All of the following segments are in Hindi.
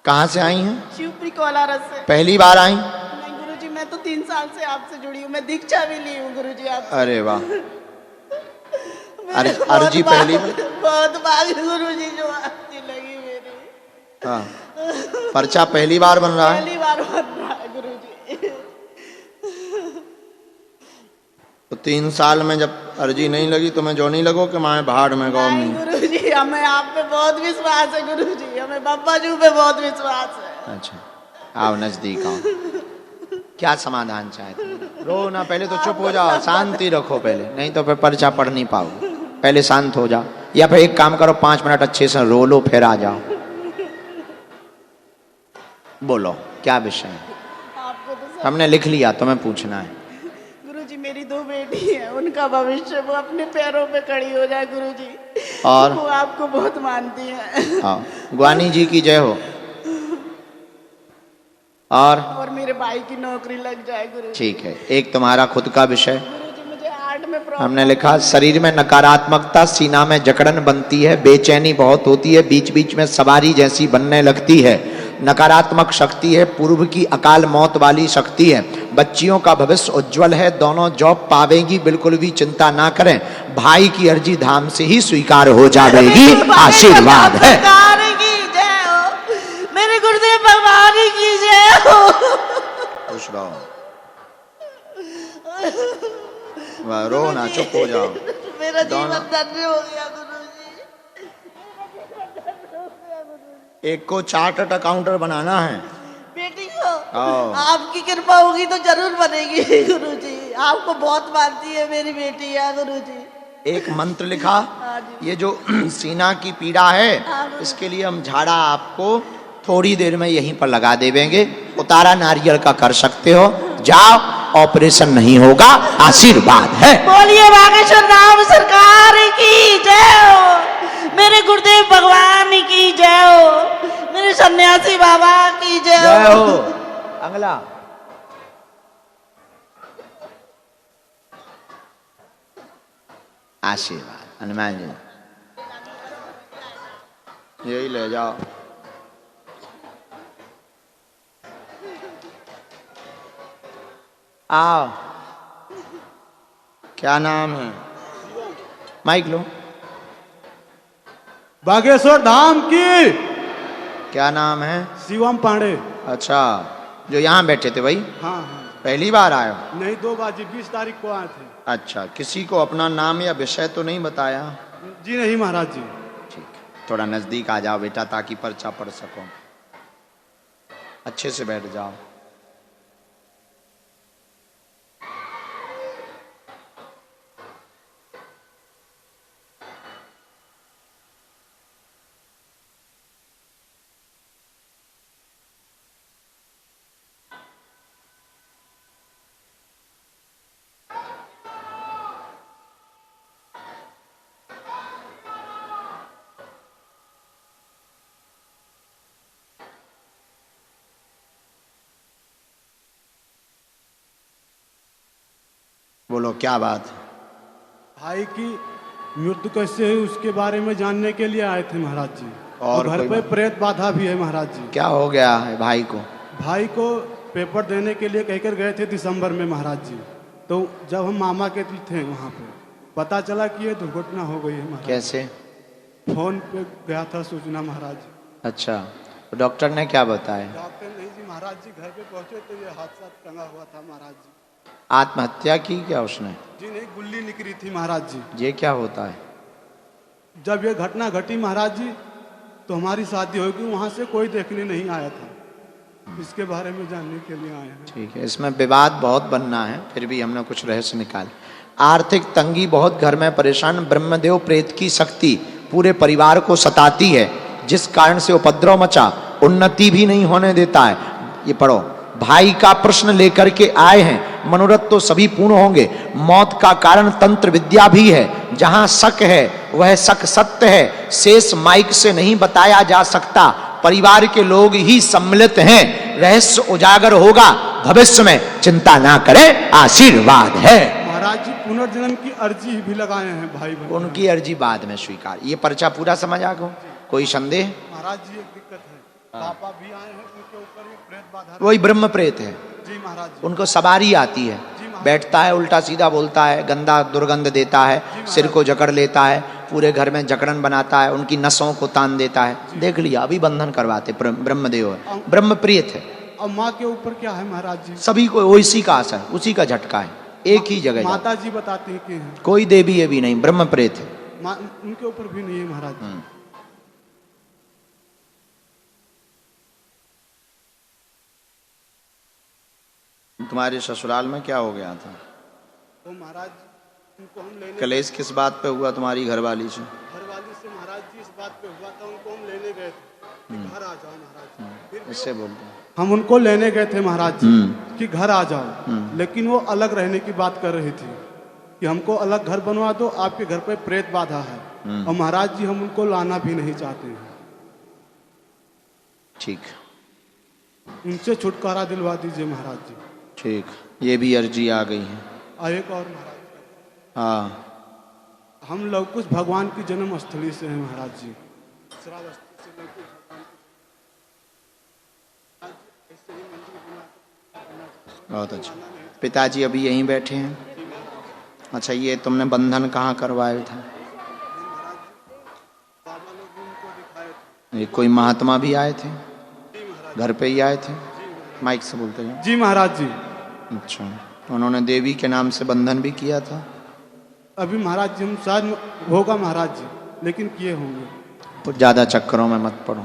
कहाँ से आई हैं? शिवपुरी कोलारस से। पहली बार आई? नहीं गुरुजी, मैं तो 3 साल से आपसे जुड़ी हूँ, मैं दीक्षा भी ली हूँ गुरुजी आपसे। अरे वाह। मेरे अर्जी पहली बार? बहुत बार गुरुजी जो अर्जी लगी मेरी। हाँ, पर्चा पहली बार बन रहा है? पहली बार बन रहा है गुरुजी। तो 3 साल में जब अर्जी नहीं लगी तो मैं जो नहीं लगो कि मैं भाड़ में गाँव नहीं में। गुरुजी, हमें आप पे बहुत विश्वास है गुरुजी, हमें बाबा जी पे बहुत विश्वास है। अच्छा, आओ नजदीक आओ। क्या समाधान चाहते हो? रो ना, पहले तो चुप हो जाओ, शांति रखो पहले, नहीं तो फिर पर्चा पढ़ नहीं पाओगे। पहले शांत हो जाओ, या फिर एक काम करो, 5 मिनट अच्छे से रो लो, फिर आ जाओ। बोलो क्या विषय है? आपको तो सब हमने लिख लिया, तुम्हें पूछना है। गुरुजी, मेरी 2 बेटी है, उनका भविष्य वो अपने पैरों पे खड़ी हो जाए गुरुजी। और वो आपको बहुत मानती है। हाँ, ग्वानी जी की जय हो। और मेरे भाई की नौकरी लग जाए गुरुजी। ठीक है, एक तुम्हारा खुद का विषय। गुरुजी, मुझे आर्ट में प्रॉब्लम। हमने लिखा शरीर में नकारात्मकता, सीना में जकड़न बनती है, बेचैनी बहुत होती है, बीच बीच में सवारी जैसी बनने लगती है। नकारात्मक शक्ति है, पूर्व की अकाल मौत वाली शक्ति है। बच्चियों का भविष्य उज्जवल है, दोनों जॉब पावेगी, बिल्कुल भी चिंता ना करें। भाई की अर्जी धाम से ही स्वीकार हो जाएगी, आशीर्वाद है। मेरे गुरुदेव भगवान की जय हो। खुश रहो, रो ना, चुप हो जाओ। मेरा जीवन धन्य हो गया गुरुजी। एक को चार्टर्ड अकाउंटर बनाना है। बेटी को आपकी कृपा होगी तो जरूर बनेगी गुरुजी। आपको बहुत मानती है मेरी बेटी है गुरुजी। एक मंत्र लिखा, ये जो सीना की पीड़ा है, इसके लिए हम झाड़ा आपको थोड़ी देर में यहीं पर लगा देंगे। उतारा नारियल का कर सकते हो, जाओ, ऑपरेशन नहीं होगा, आशीर्वाद है। बोलिए बागेश्वर राम सरकार की जय हो, मेरे गुरुदेव भगवान की जय हो, मेरे सन्यासी बाबा की जय हो। अगला आशीर्वाद हनुमान जी, यही ले जाओ। आओ, क्या नाम है? माइक लो। बागेश्वर धाम की। क्या नाम है? शिवम पांडे। अच्छा, जो यहाँ बैठे थे वही? हाँ हाँ। पहली बार आए हो? नहीं, 2 बार जी, 20 तारीख को आए थे। अच्छा, किसी को अपना नाम या विषय तो नहीं बताया? जी नहीं महाराज जी। ठीक, थोड़ा नजदीक आ जाओ बेटा, ताकि पर्चा पढ़ सको। अच्छे से बैठ जाओ। बोलो क्या बात? भाई की मृत्यु कैसे हुई उसके बारे में जानने के लिए आए थे महाराज जी। और घर पे प्रेत बाधा भी है महाराज जी। क्या हो गया है भाई को? भाई को पेपर देने के लिए कहकर गए थे दिसंबर में महाराज जी। तो जब हम मामा के थे वहाँ पे, पता चला कि ये दुर्घटना हो गई है महाराज। कैसे? फोन पे गया था सूचना महाराज। अच्छा, तो डॉक्टर ने क्या बताया? डॉक्टर नहीं जी महाराज जी, घर पे पहुंचे तो ये हादसा टंगा हुआ था महाराज जी। आत्महत्या की क्या उसने? जी नहीं, गुल्ली निकली थी महाराज जी। ये क्या होता है? जब ये घटना घटी महाराज जी तो हमारी शादी होगी, वहां से कोई देखने नहीं आया था। इसके बारे में जानने के लिए आए हैं। ठीक है, इसमें विवाद बहुत बनना है, फिर भी हमने कुछ रहस्य निकाल। आर्थिक तंगी, बहुत घर में परेशान, ब्रह्मदेव प्रेत की शक्ति पूरे परिवार को सताती है, जिस कारण से उपद्रव मचा, उन्नति भी नहीं होने देता है। ये पढ़ो, भाई का प्रश्न लेकर के आए हैं, मनोरथ तो सभी पूर्ण होंगे। मौत का कारण तंत्र विद्या भी है, जहां शक है वह शक सत्य है, शेष माइक से नहीं बताया जा सकता, परिवार के लोग ही सम्मिलित हैं, रहस्य उजागर होगा भविष्य में, चिंता ना करें, आशीर्वाद है। महाराज जी पुनर्जन्म की अर्जी भी लगाए हैं भाई बहन। उनकी अर्जी बाद में स्वीकार। ये पर्चा पूरा समझ आ गो? कोई संदेह? महाराज जी एक दिक्कत है। पापा भी आए हैं, उनके ऊपर भी प्रेत बाधा। वही ब्रह्म प्रेत है, जी महाराज जी। उनको सवारी आती है, बैठता है उल्टा सीधा बोलता है, गंदा दुर्गंध देता है, सिर को जकड़ लेता है, पूरे घर में जकड़न बनाता है, उनकी नसों को तान देता है। देख लिया, अभी बंधन करवाते, ब्रह्मदेव है, ब्रह्म प्रेत है। और माँ के ऊपर क्या है महाराज जी? सभी को उसी का असर, उसी का झटका है, एक ही जगह। माता जी बताती है कि है। कोई देवी ये भी नहीं, ब्रह्म प्रेत है। उनके ऊपर भी नहीं है महाराज जी। तुम्हारे ससुराल में क्या हो गया था? तो महाराज उनको हम लेने, कलेश किस बात पे हुआ तुम्हारी घरवाली से? घरवाली से महाराज जी इस बात पे हुआ था, उनको हम लेने गए थे कि घर आ जाओ महाराज जी। फिर इससे बोलते हैं, हम उनको लेने गए थे महाराज जी कि घर आ जाओ, लेकिन वो अलग रहने की बात कर रही थी कि हमको अलग घर बनवा दो, आपके घर पे प्रेत बाधा है। और महाराज जी हम उनको लाना भी नहीं चाहते हैं। ठीक, उनसे छुटकारा दिलवा दीजिए महाराज जी। ठीक, ये भी अर्जी आ गई है। और एक और महाराज, हाँ, हम लोग कुछ भगवान की जन्म स्थली से हैं महाराज जी, श्रावस्ती से लवकुश भगवान की। ऐसे ही मंदिर बना। बहुत अच्छा। पिताजी अभी यहीं बैठे हैं? अच्छा, ये तुमने बंधन कहाँ करवाया था? बाबा लोग भी उनको दिखाए थे। ये कोई महात्मा भी आए थे? घर पे ही आए थे? माइक से बोलते हैं। जी महाराज जी। अच्छा, उन्होंने देवी के नाम से बंधन भी किया था? अभी महाराज जी हम शायद होगा महाराज जी, लेकिन किए होंगे। तो ज्यादा चक्करों में मत पड़ो।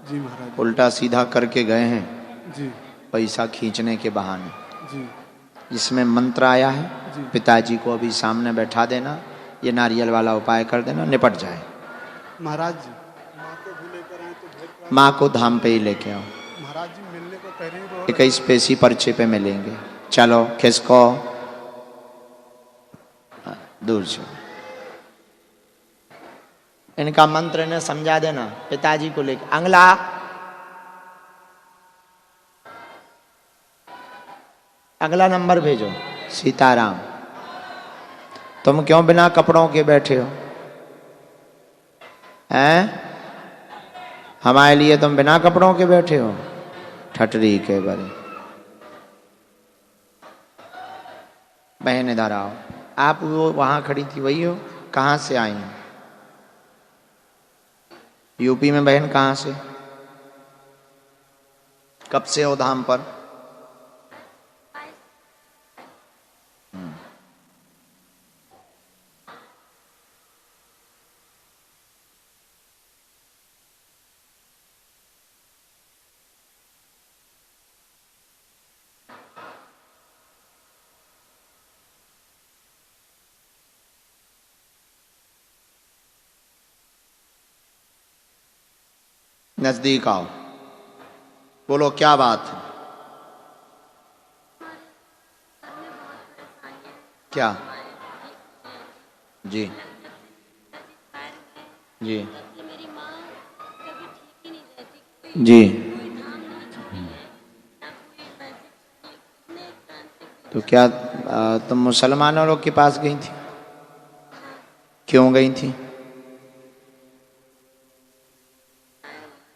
जी महाराज उल्टा सीधा करके गए हैं जी। पैसा खींचने के बहाने। जी इसमें मंत्र आया है, जी। पिताजी को अभी सामने बैठा देना, ये नारियल वाला उपाय कर देना, निपट जाए। महाराज जी माँ को भी लेकर आए तो भेंट। माँ को धाम पे ही लेके आओ। महाराज जी मिलने को कह रही हो। 21 पेशी पर्चे पे मिलेंगे। चलो खिसको, दूर से। इनका मंत्र ने समझा देना, पिताजी को लेकर। अंगला, अगला नंबर भेजो। सीताराम, तुम क्यों बिना कपड़ों के बैठे हो? हैं? हमारे लिए तुम बिना कपड़ों के बैठे हो? ठटरी के बड़े। बहन इधर आओ। आप वो वहां खड़ी थी, वही हो? कहाँ से आई हैं? यूपी में बहन कहाँ से? कब से हो धाम पर? नजदीक आओ, बोलो क्या बात है? क्या? जी जी जी। तो क्या तुम मुसलमानों लोग के पास गई थी? क्यों गई थी?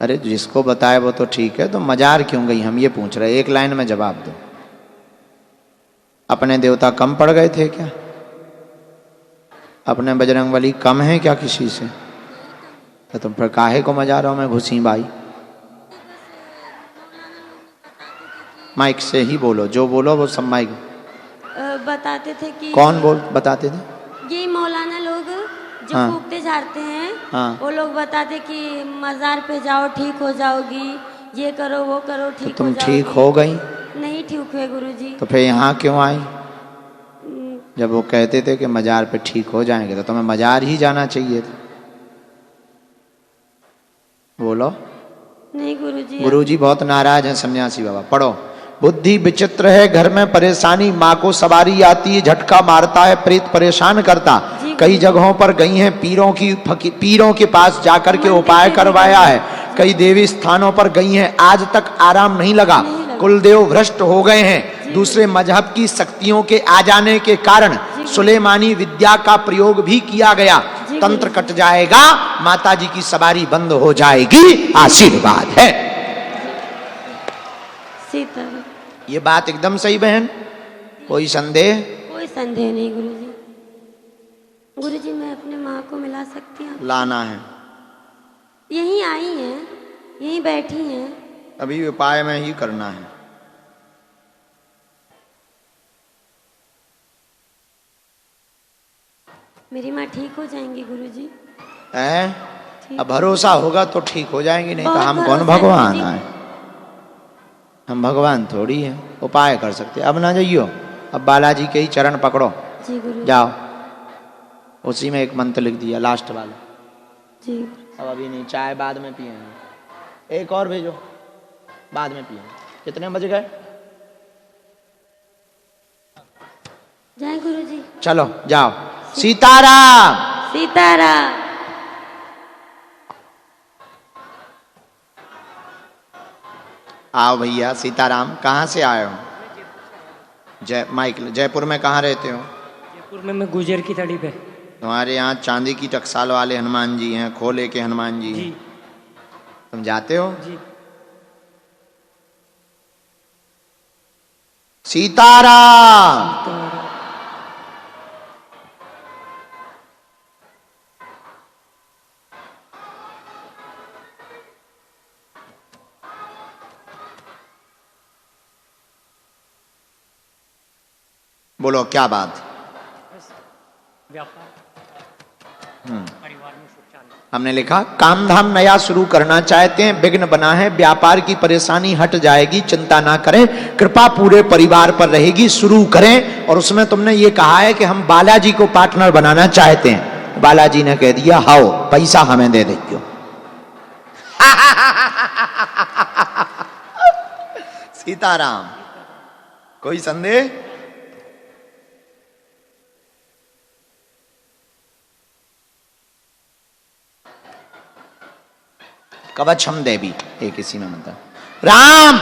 अरे जिसको बताए वो तो ठीक है, तो मजार क्यों गई, हम ये पूछ रहे। एक लाइन में जवाब दो। अपने देवता कम पड़ गए थे क्या? अपने बजरंगबली कम है क्या किसी से? तो तुम फिर काहे को मजारों में घुसी भाई? माइक से ही बोलो, जो बोलो वो सब माइक। बताते थे कि कौन बोल बताते थे? ये मौलाना लोग जो हाँ। फूकते झाड़ते हैं, हाँ। वो लोग बताते कि मजार पे जाओ ठीक हो जाओगी, ये करो वो करो ठीक तो तुम हो जाओगी। ठीक हो गई? नहीं ठीक हुए गुरुजी। तो फिर यहाँ क्यों आई? जब वो कहते थे कि मजार पे ठीक हो जाएंगे, तो तुम्हें मजार ही जाना चाहिए था। बोलो। नहीं गुरुजी। गुरुजी बहुत नाराज हैं सन्यासी बाबा। पढ़ो। बुद्धि विचित्र है, घर में परेशानी, माँ को सवारी आती है, झटका मारता है, प्रेत परेशान करता। कई जगहों पर गई हैं, पीरों के पास जाकर के उपाय करवाया है। कई देवी स्थानों पर गई हैं, आज तक आराम नहीं लगा। कुलदेव भ्रष्ट हो गए हैं। दूसरे मजहब की शक्तियों के आ जाने के कारण सुलेमानी विद्या का प्रयोग भी किया गया। तंत्र कट जाएगा, माता जी की सवारी बंद हो जाएगी। आशीर्वाद है। सीताराम। ये बात एकदम सही बहन, कोई संदेह? कोई संदेह नहीं गुरुजी। गुरुजी मैं अपने माँ को मिला सकती हूँ? लाना है, यहीं आई हैं, यहीं बैठी हैं। अभी उपाय में ही करना है। मेरी माँ ठीक हो जाएंगी गुरुजी? हैं? अब भरोसा होगा तो ठीक हो जाएंगी, नहीं तो बहुत हम कौन भरोसा है भगवान गुरुजी। है? हम भगवान थोड़ी है, उपाय कर सकते। अब ना जाइयो, अब बालाजी के ही चरण पकड़ो, जी गुरुजी। जाओ। उसी में एक मंत्र लिख दिया, लास्ट वाला। जी अब अभी नहीं, चाय बाद में पिएंगे। एक और भेजो, बाद में पिएंगे। कितने बज गए? जय गुरुजी। चलो जाओ। सीताराम। सीताराम। आओ भैया, सीताराम। कहाँ से आए हो? जयपुर में कहाँ रहते हो? जयपुर में मैं गुजर की तड़ी पे। तुम्हारे यहाँ चांदी की टकसाल वाले हनुमान जी हैं, खोले के हनुमान जी हैं। जी तुम जाते हो? जी। सीताराम। बोलो क्या बात? व्यापार परिवार में सुख शांति। हमने लिखा काम धाम नया शुरू करना चाहते हैं, विघ्न बना है, व्यापार की परेशानी हट जाएगी, चिंता ना करें, कृपा पूरे परिवार पर रहेगी, शुरू करें। और उसमें तुमने ये कहा है कि हम बालाजी को पार्टनर बनाना चाहते हैं। बालाजी ने कह दिया हाओ, पैसा हमें दे दीजिए। सीताराम। कोई संदेह? कवचम देवी एक इसी में मतलब राम।